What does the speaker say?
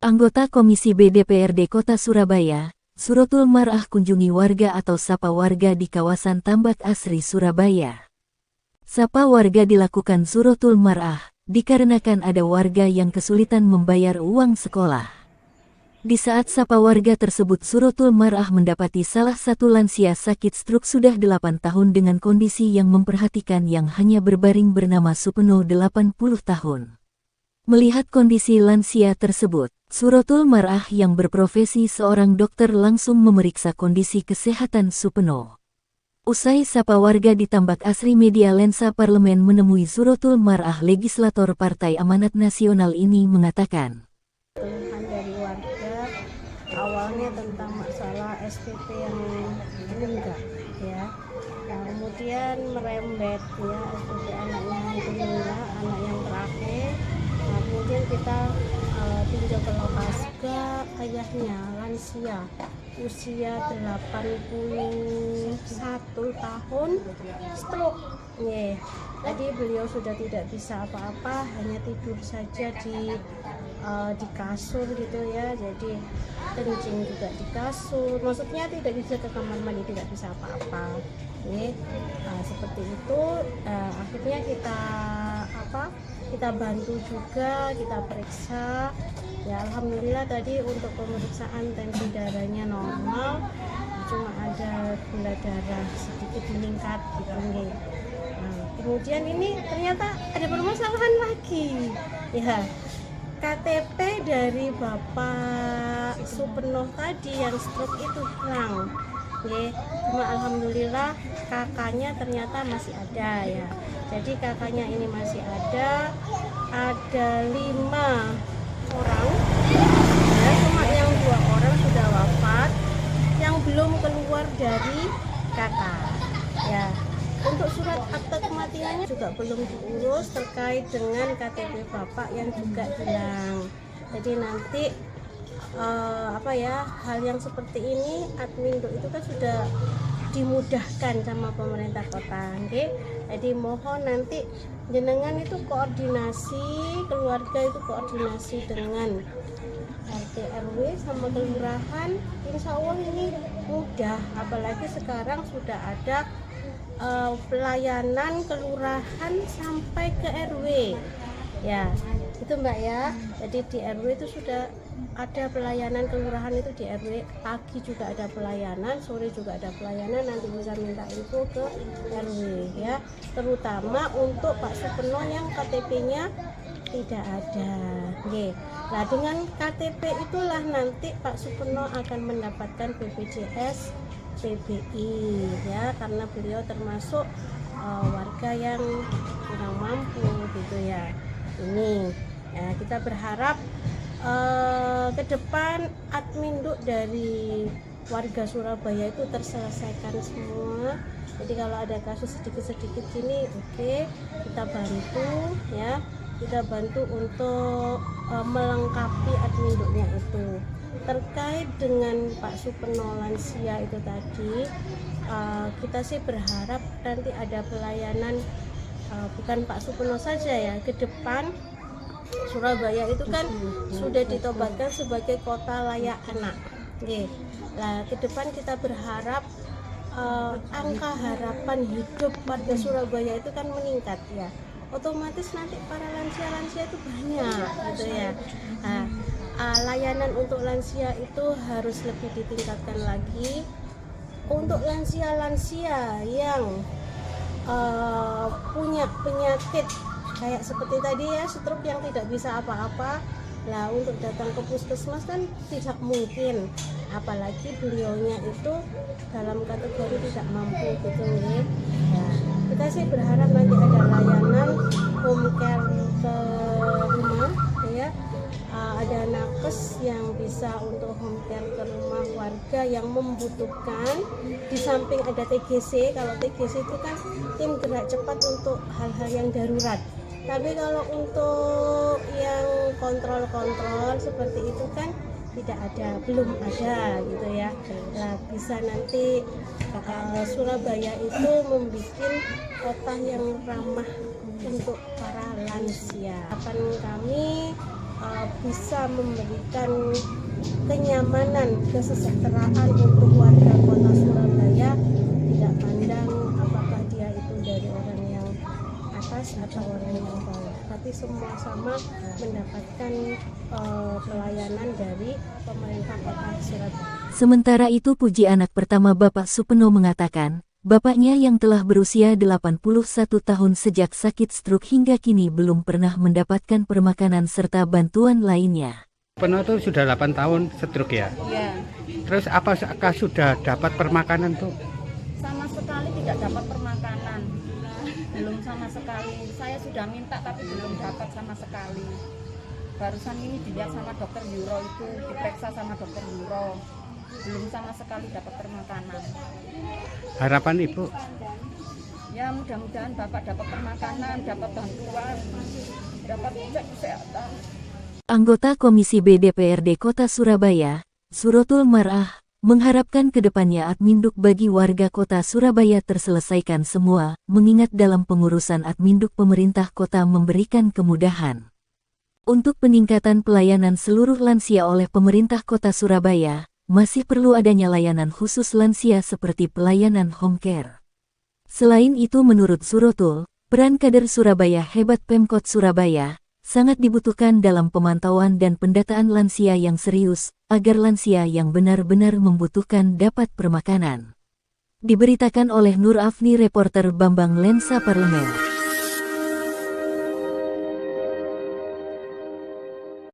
Anggota Komisi B DPRD Kota Surabaya, Suratul Mar'ah kunjungi warga atau sapa warga di kawasan Tambak Asri, Surabaya. Sapa warga dilakukan Suratul Mar'ah, dikarenakan ada warga yang kesulitan membayar uang sekolah. Di saat sapa warga tersebut, Suratul Mar'ah mendapati salah satu lansia sakit stroke sudah 8 tahun dengan kondisi yang memperhatikan yang hanya berbaring bernama Supeno 80 tahun. Melihat kondisi lansia tersebut, Suratul Mar'ah yang berprofesi seorang dokter langsung memeriksa kondisi kesehatan Supeno. Usai sapa warga di Tambak Asri, media Lensa Parlemen menemui Suratul Mar'ah. Legislator Partai Amanat Nasional ini mengatakan, keluhan dari warga awalnya tentang masalah SPP yang menunggak ya. Nah, kemudian merembet ya, SPP anaknya itu menunggak, anak yang terakhir. Nah, kemudian kita tinjau ke lokasi ke ayahnya lansia usia 81 tahun stroke. Tadi beliau sudah tidak bisa apa-apa, hanya tidur saja di kasur gitu ya. Jadi kencing juga di kasur, maksudnya tidak bisa ke kamar mandi, tidak bisa apa-apa. Seperti itu. Akhirnya kita bantu juga, kita periksa ya. Alhamdulillah tadi untuk pemeriksaan tensi darahnya normal, cuma ada gula darah sedikit meningkat gitu. Kemudian ini ternyata ada permasalahan lagi ya. KTP dari Bapak Supeno tadi yang stroke itu hilang. Cuma alhamdulillah kakaknya ternyata masih ada ya. Jadi kakaknya ini masih ada 5 orang ya, cuma yang 2 orang sudah wafat, yang belum keluar dari kakak ya. Untuk surat akta kematiannya juga belum diurus terkait dengan KTP bapak yang juga hilang. Jadi nanti hal yang seperti ini Admindo itu kan sudah dimudahkan sama pemerintah kota. Jadi mohon nanti jenengan itu koordinasi, keluarga itu koordinasi dengan RT RW sama kelurahan. Insya Allah ini mudah, apalagi sekarang sudah ada pelayanan kelurahan sampai ke RW ya, itu Mbak ya. Jadi di RW itu sudah ada pelayanan kelurahan, itu di RW pagi juga ada pelayanan, sore juga ada pelayanan. Nanti bisa minta info ke RW ya, terutama untuk Pak Supeno yang KTP-nya tidak ada. Nah, dengan KTP itulah nanti Pak Supeno akan mendapatkan BPJS PBI ya, karena beliau termasuk warga yang kurang mampu gitu ya. Ini ya, kita berharap ke depan Admindo dari warga Surabaya itu terselesaikan semua. Jadi kalau ada kasus sedikit-sedikit gini, kita bantu ya, kita bantu untuk melengkapi Admindonya itu. Terkait dengan Pak Supeno lansia itu tadi, kita sih berharap nanti ada pelayanan, bukan Pak Supeno saja ya, ke depan Surabaya itu kan sudah ditobatkan sebagai kota layak anak. Nah, ke depan kita berharap angka harapan hidup warga Surabaya itu kan meningkat ya. Otomatis nanti para lansia-lansia itu banyak gitu ya. Layanan untuk lansia itu harus lebih ditingkatkan lagi. Untuk lansia-lansia yang punya penyakit kayak seperti tadi ya, stroke yang tidak bisa apa-apa, lah untuk datang ke puskesmas kan tidak mungkin, apalagi beliaunya itu dalam kategori tidak mampu gitu nih. Nah, kita sih berharap nanti ada layanan home care ke rumah ya. Ada nakes yang bisa untuk home care ke rumah warga yang membutuhkan. Di samping ada TGC, kalau TGC itu kan tim gerak cepat untuk hal-hal yang darurat. Tapi kalau untuk yang kontrol-kontrol seperti itu kan tidak ada, belum ada gitu ya. Nah, bisa nanti Surabaya itu membuat kota yang ramah untuk para lansia. Harapan kami bisa memberikan kenyamanan, kesejahteraan untuk warga kota Surabaya, tidak pandang apakah dia itu dari orang yang atas atau orang yang bawah, tapi semua sama mendapatkan pelayanan dari pemerintah kota Surabaya. Sementara itu puji anak pertama Bapak Supeno mengatakan, bapaknya yang telah berusia 81 tahun sejak sakit stroke hingga kini belum pernah mendapatkan permakanan serta bantuan lainnya. Supeno itu sudah 8 tahun stroke ya? Iya. Terus apakah sudah dapat permakanan tuh? Sama sekali tidak dapat permakanan. Belum sama sekali. Saya sudah minta tapi belum dapat sama sekali. Barusan ini dilihat sama dokter Euro itu, diperiksa sama dokter Euro. Belum sama sekali dapat permakanan. Harapan Ibu? Ya mudah-mudahan Bapak dapat permakanan, dapat bantuan, dapat cek kesehatan. Anggota Komisi B DPRD Kota Surabaya, Surotul Mar'ah, mengharapkan kedepannya Adminduk bagi warga Kota Surabaya terselesaikan semua, mengingat dalam pengurusan Adminduk pemerintah kota memberikan kemudahan. Untuk peningkatan pelayanan seluruh lansia oleh pemerintah Kota Surabaya, masih perlu adanya layanan khusus lansia seperti pelayanan home care. Selain itu menurut Surotul, peran kader Surabaya Hebat Pemkot Surabaya sangat dibutuhkan dalam pemantauan dan pendataan lansia yang serius, agar lansia yang benar-benar membutuhkan dapat permakanan. Diberitakan oleh Nur Afni, reporter Bambang Lensa Parlemen.